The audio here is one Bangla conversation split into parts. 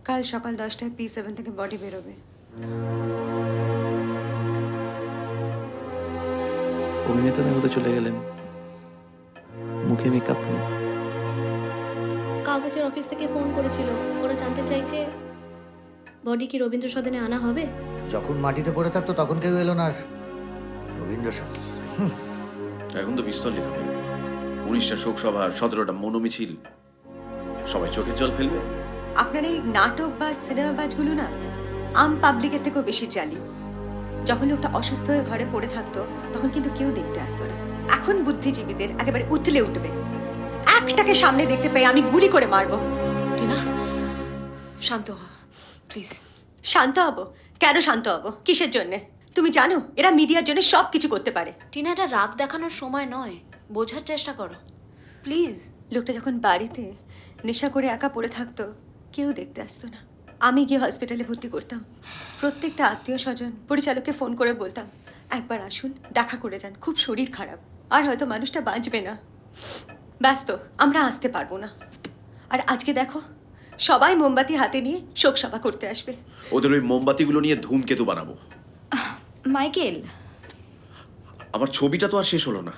কাল সকাল 10টায় P7 থেকে বডি বেরোবে। অভিনেতা দেবতা চলে গেলেন, মুখে মেকআপ নেই। কাগজের অফিস থেকে ফোন করেছিল, ওরা জানতে চাইছে বডি কি রবীন্দ্র সদনে আনা হবে। যখন মাটিতে পড়ে থাকতো তখন কেউ এলো না। আর রবীন্দ্র সদন এখন তো বিস্তর লেখা ফেলবে, 19টা শোকসভা, 17টা মনোমিছিল, সবাই চোখের জল ফেলবে। আপনার এই নাটক বা সিনেমা বাজগুলো না আম পাবলিকের থেকেও বেশি জালি। যখন লোকটা অসুস্থ হয়ে ঘরে পড়ে থাকতো তখন কিন্তু কেউ দেখতে আসতো না। এখন বুদ্ধিজীবীদের একেবারে উতলে উঠবে। একটাকে সামনে দেখতে পেয়ে আমি গুলি করে মারবো। টিনা, শান্ত হ প্লিজ। শান্ত হব? কেন শান্ত হব? কিসের জন্যে? তুমি জানো এরা মিডিয়ার জন্য সব কিছু করতে পারে। টিনা, এটা রাগ দেখানোর সময় নয়, বোঝার চেষ্টা করো প্লিজ। লোকটা যখন বাড়িতে নেশা করে একা পড়ে থাকতো কেউ দেখতে আসতো না। আমি গিয়ে হসপিটালে ভর্তি করতাম। প্রত্যেকটা আত্মীয় স্বজন, পরিচালককে ফোন করে বলতাম একবার আসুন, দেখা করে যান, খুব শরীর খারাপ, আর হয়তো মানুষটা বাঁচবে না। ব্যস্ত, আমরা আসতে পারবো না। আর আজকে দেখো সবাই মোমবাতি হাতে নিয়ে শোক সভা করতে আসবে। ওদের ওই মোমবাতিগুলো নিয়ে ধূমকেতু বানাবো। মাইকেল, আমার ছবিটা তো আর শেষ হলো না।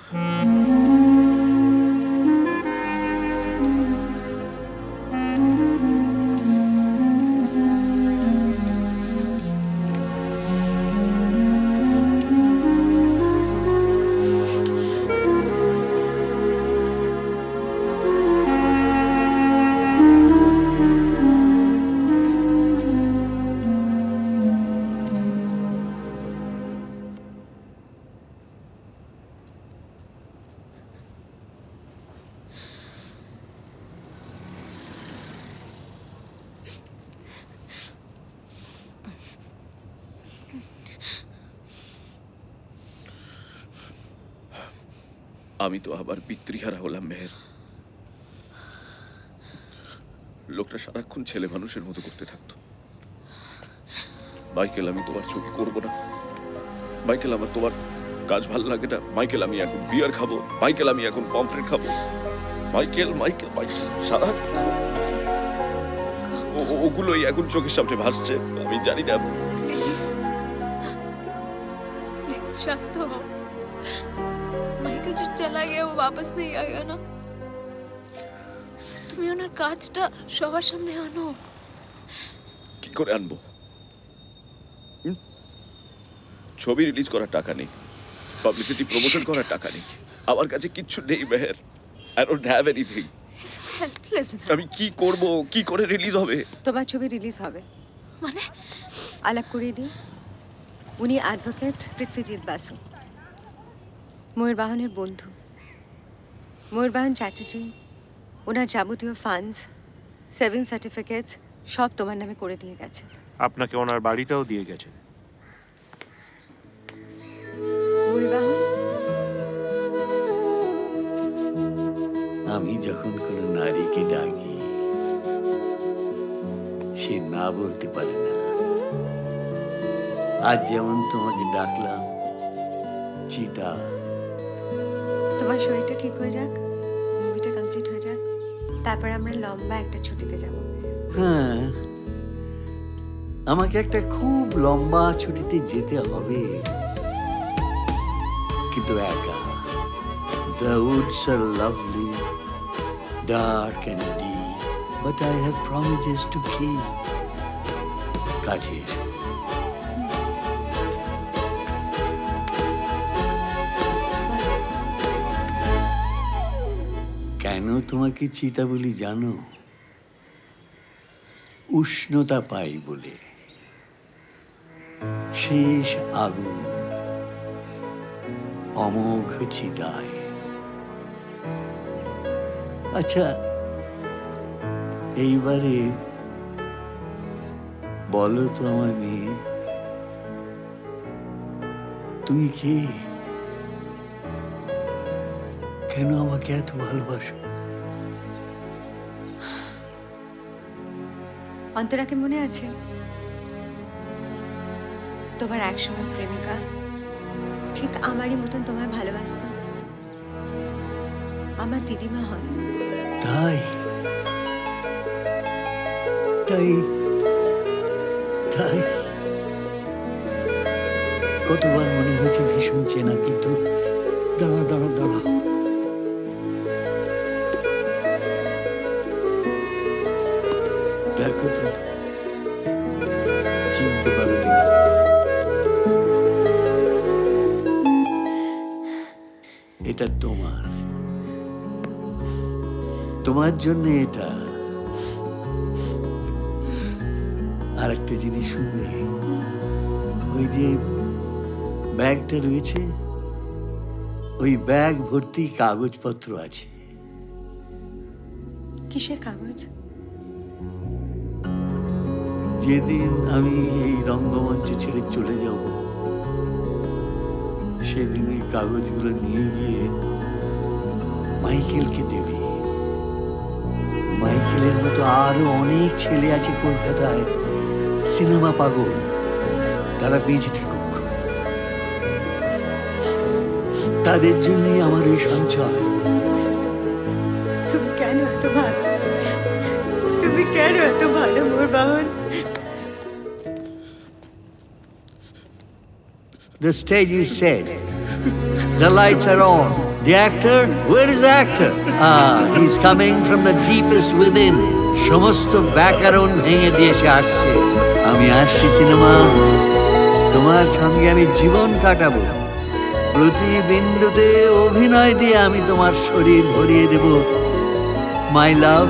আমি তো আবার পিতৃহারা হলাম মেহের। লোকটা সারাক্ষণ ছেলে মানুষের মতো করতে থাকতো। মাইকেল, আমি তোমার ছবি করবো না। মাইকেল, আমার তোমার কাজ ভালো লাগে না। মাইকেল, আমি এখন বিয়ার খাবো। মাইকেল, আমি এখন পমফ্রেট খাবো। মাইকেল, মাইকেল, মাইকেল, সারাক্ষণ ওগুলোই এখন চোখের সামনে ভাসছে। আমি জানি না। प्लीज शांत हो। माइकल जो चला गया वो वापस नहीं आएगा ना। তুমি ওনার কাজটা সবার সামনে আনো। কি করে আনবো? ছবি রিলিজ করার টাকা নেই, পাবলিসিটি প্রমোশন করার টাকা নেই, আমার কাছে কিচ্ছু নেই Meher. I don't have anything. He's so helpless now. আমি কি করব? কি করে রিলিজ হবে? তোমার ছবি রিলিজ হবে। মানে আলাপ করিয়ে দিই, উনি অ্যাডভোকেট পৃথ্বীজিৎ বাসু, ময়ূরবাহনের বন্ধু। ময়ূরবাহন চ্যাটার্জি ওনার যাবতীয় ফান্ডস, সেভিং সার্টিফিকেটস সব তোমার নামে করে দিয়ে গেছে। আপনাকে ওনার বাড়িটাও দিয়ে গেছে। ময়ূরবাহন, আমি যখন কোনো নারীকে ডাকি সে না বলতে পারে না। আজ যেমন তোমাকে ডাকলাম চিতা। তোমার শরীরটা ঠিক হয়ে যাক, মুভিটা কমপ্লিট হয়ে যাক, তারপর আমরা লম্বা একটা ছুটিতে যাব। হ্যাঁ, আমাকে একটা খুব লম্বা ছুটিতে যেতে হবে, কিন্তু একা। The woods are lovely, dark and deep, but I have promises to keep. কাছে এসো। কেন তোমাকে চিতা বলি জানো? উষ্ণতা পাই বলে। শেষ আগুন অমোঘ চিতায়। আচ্ছা, এইবারে বলো তো আমার মেয়ে, তুমি কে? কেন আমাকে এত ভালোবাসো? অন্তরাকে মনে আছে? তোমার একসময় প্রেমিকা ঠিক আমারই মতন তোমায় ভালোবাসতো। আমার দিদিমা হয়। তাই তাই কতবার মনে হয়েছে ভীষণ চেনা, কিন্তু দাঁড়া দাঁড়া দাঁড়া, দেখো তো চিনতে পারো কিনা। এটা তোমার, তোমার জন্য এটা। আর একটা জিনিস শুনবে, ওই যে ব্যাগটা রয়েছে, ওই ব্যাগ ভর্তি কাগজপত্র আছে। কিসের কাগজ? যেদিন আমি এই রঙ্গমঞ্চ ছেড়ে চলে যাব, সেদিন ওই কাগজগুলো নিয়ে গিয়ে মাইকেলকে দেবে। মাইকেলের মতো আরো অনেক ছেলে আছে কলকাতায়, সিনেমা পাগল, তারা বেঁচে কক্ষ। তাদের জন্যই আমার এই সঞ্চয়। তুমি কেন এত ভালো? তুমি কেন এত ভালো মোর বাহন? The stage is set. The lights are on. The actor? Where is the actor? He's coming from the deepest within. সমস্ত ব্যাকরণ ভেঙে দিয়ে সে আসছে। আমি আসছি সিনেমা, তোমার সঙ্গে আমি জীবন কাটাবো। প্রতি বিন্দুতে অভিনয় দিয়ে আমি তোমার শরীর ভরিয়ে দেব। মাই লাভ,